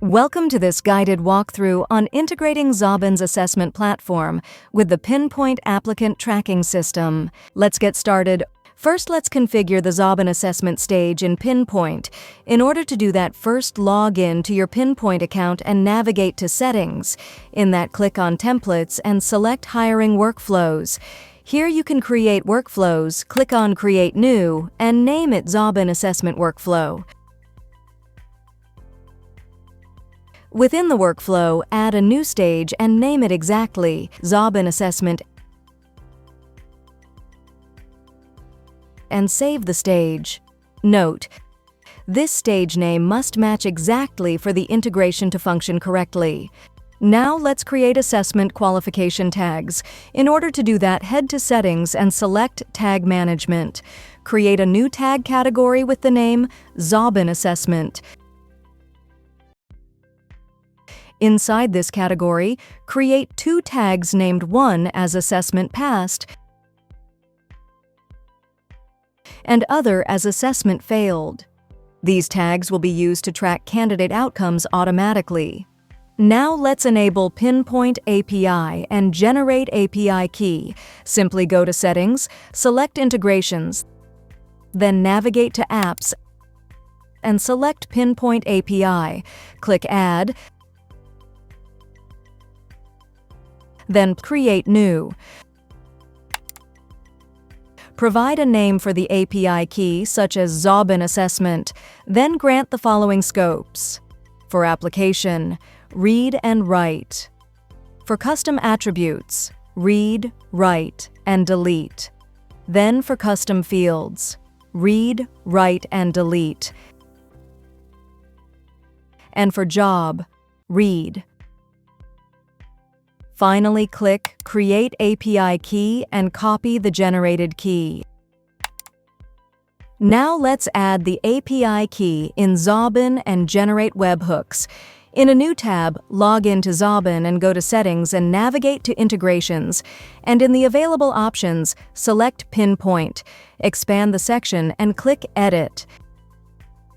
Welcome to this guided walkthrough on integrating Xobin's assessment platform with the Pinpoint applicant tracking system. Let's get started. First, let's configure the Xobin assessment stage in Pinpoint. In order to do that, first log in to your Pinpoint account and navigate to Settings. In that, click on Templates and select Hiring Workflows. Here you can create workflows, click on Create New, and name it Xobin Assessment Workflow. Within the workflow, add a new stage and name it exactly Xobin Assessment and save the stage. Note: this stage name must match exactly for the integration to function correctly. Now let's create assessment qualification tags. In order to do that, head to Settings and select Tag Management. Create a new tag category with the name Xobin Assessment. Inside this category, create two tags named one as Assessment Passed and other as Assessment Failed. These tags will be used to track candidate outcomes automatically. Now let's enable Pinpoint API and generate API key. Simply go to Settings, select Integrations, then navigate to Apps and select Pinpoint API. Click Add, then Create New. Provide a name for the API key, such as Xobin Assessment, then grant the following scopes. For application, read and write. For custom attributes, read, write, and delete. Then for custom fields, read, write, and delete. And for job, read. Finally, click Create API Key and copy the generated key. Now let's add the API key in Xobin and generate webhooks. In a new tab, log into Xobin and go to Settings and navigate to Integrations. And in the available options, select Pinpoint. Expand the section and click Edit.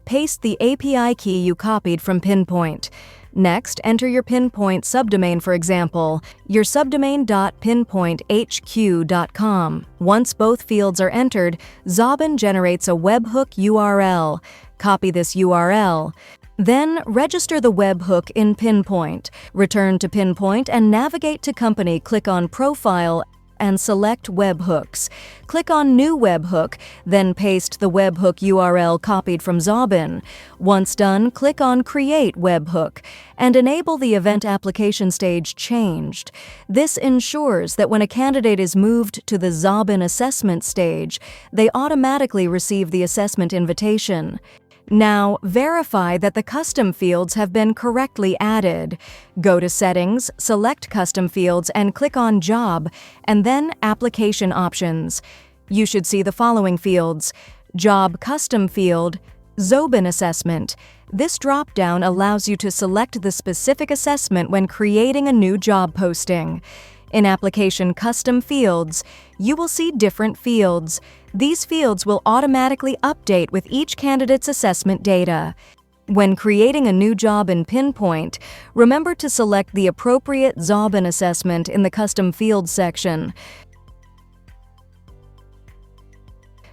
Paste the API key you copied from Pinpoint. Next, enter your Pinpoint subdomain, for example, your subdomain.pinpointhq.com. Once both fields are entered, Xobin generates a webhook URL. Copy this URL. Then, register the webhook in Pinpoint. Return to Pinpoint and navigate to Company. Click on Profile and select Webhooks. Click on New Webhook, then paste the webhook URL copied from Xobin. Once done, click on Create Webhook and enable the Event Application stage changed. This ensures that when a candidate is moved to the Xobin assessment stage, they automatically receive the assessment invitation. Now, verify that the custom fields have been correctly added. Go to Settings, select Custom Fields, and click on Job, and then Application Options. You should see the following fields: Job Custom Field, Xobin Assessment. This drop-down allows you to select the specific assessment when creating a new job posting. In Application Custom Fields, you will see different fields. These fields will automatically update with each candidate's assessment data. When creating a new job in Pinpoint, remember to select the appropriate Xobin assessment in the Custom Fields section.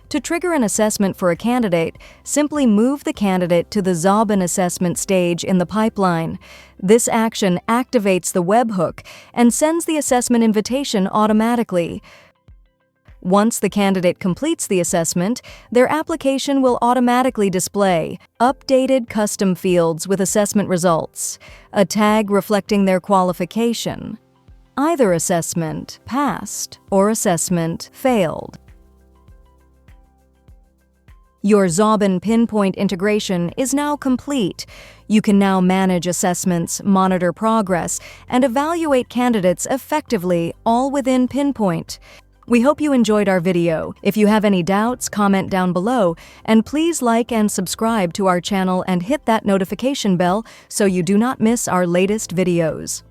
To trigger an assessment for a candidate, simply move the candidate to the Xobin assessment stage in the pipeline. This action activates the webhook and sends the assessment invitation automatically. Once the candidate completes the assessment, their application will automatically display updated custom fields with assessment results, a tag reflecting their qualification, either assessment passed or assessment failed. Your Xobin Pinpoint integration is now complete. You can now manage assessments, monitor progress, and evaluate candidates effectively, all within Pinpoint. We hope you enjoyed our video. If you have any doubts, comment down below, and please like and subscribe to our channel and hit that notification bell so you do not miss our latest videos.